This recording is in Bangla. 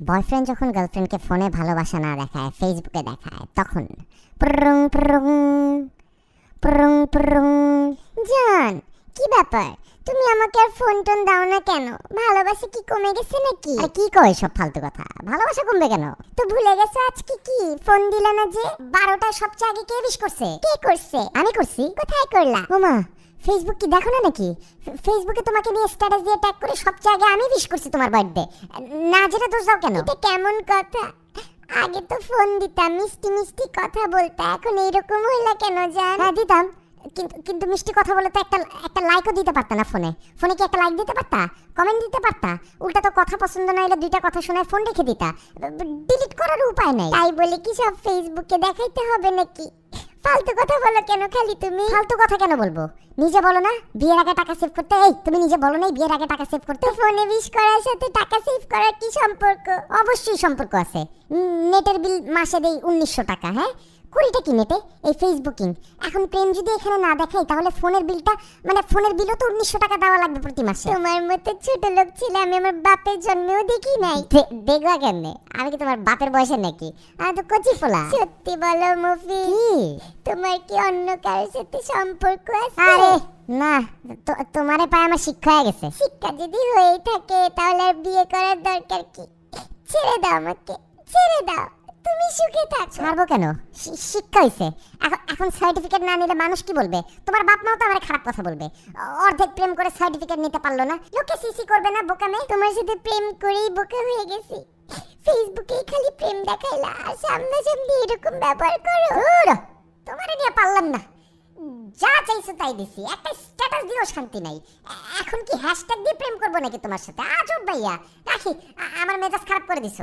বয়ফ্রেন্ড যখন গার্লফ্রেন্ডকে ফোনে ভালোবাসা না দেখায়, ফেসবুকে দেখায়, তখন প্রং প্রং প্রং প্রং। জান, কি ব্যাপার? তুমি আমাকে আর ফোন টোন দাও না কেন? ভালোবাসা কি কমে গেছে নাকি? আরে কি কয় সব ফালতু কথা? ভালোবাসা কমবে কেন? তো ভুলে গেছো আজকে কি ফোন দিলা না যে? 12টায় সবচেয়ে আগে কে উইশ করছে? কে করছে? আমি করছি। কোথায় করলা? ওমা, ফেসবুক কি দেখো না নাকি? ফেসবুকে তোমাকে নিয়ে স্ট্যাটাস দিয়ে ট্যাগ করে সবচেয়ে আগে আমি উইশ করছি তোমার বার্থডে। না যেটা দোষ দাও কেন? এটা কেমন কথা? আগে তো ফোন দিতাম, মিষ্টি মিষ্টি কথা বলতে, এখন এইরকম হইলা কেন জান? হ্যাঁ দিতাম, কিন্তু কিন্তু মিষ্টি কথা বলে তো একটা লাইকও দিতে পারতা না ফোনে। ফোনে কি একটা লাইক দিতে পারতা? কমেন্ট দিতে পারতা? উল্টা তো কথা পছন্দ না হলে দুইটা কথা শোনায় ফোন রেখে দিতা। ডিলিট করার উপায় নাই। তাই বলে কি সব ফেসবুকে দেখাইতে হবে নাকি? ফালতু কথা বলো কেন খালি তুমি? ফালতু কথা কেন বলবো? নিজে বলো না বিয়ের আগে টাকা সেভ করতে। এই তুমি নিজে বলো নাই বিয়ের আগে টাকা সেভ করতে? ফোনে উইশ করার সাথে টাকা সেভ করার কি সম্পর্ক? অবশ্যই সম্পর্ক আছে। নেটের বিল মাসে দেই 1900 টাকা। হ্যাঁ, কুড়িটা কি নেটে এই ফেসবুকিং। এখন প্রেম যদি এখানে না দেখাই তাহলে ফোনের বিলটা, মানে ফোনের বিলও তো 1900 টাকা দেওয়া লাগবে প্রতি মাসে। তোমার মতো ছোট লোক ছিল আমি আমার বাপের জন্মেও দেখি নাই। দেখবা কেমনে? আমি কি তোমার বাপের বয়সের নাকি? আমি তো কচি ফোলা। সত্যি বলো মফি, তোমার কি অন্য কারোর সাথে সম্পর্ক আছে? আরে না, তোমারে পায় আমার শিক্ষা হয়ে গেছে। শিক্ষা যদি হয়েই থাকে তাহলে আর বিয়ে করার দরকার কি? ছেড়ে দাও আমাকে, ছেড়ে দাও, তুমি সুখে থাকো। ছাড়বো কেন? শিক্ষা হইছে। এখন সার্টিফিকেট না নিলে মানুষ কি বলবে? তোমার বাপ মাও তো আমার খারাপ কথা বলবে। অর্ধেক প্রেম করে সার্টিফিকেট নিতে পারলো না, লোকে সিসি করবে না বোকামে? তোমার সাথে প্রেম করেই বোকা হয়ে গেছি। ফেসবুকেই খালি প্রেম দেখাইলা আর সামনাসামনি এরকম ব্যবহার করো। তোমারে নিয়ে পারলাম না, যা চাইছো তাই দিছি, একটা স্ট্যাটাস দিও শান্তি নাই। এখন কি হ্যাশট্যাগ দিয়ে প্রেম করবো নাকি তোমার সাথে? আজব ভাইয়া, রাখি, আমার মেজাজ খারাপ করে দিছো।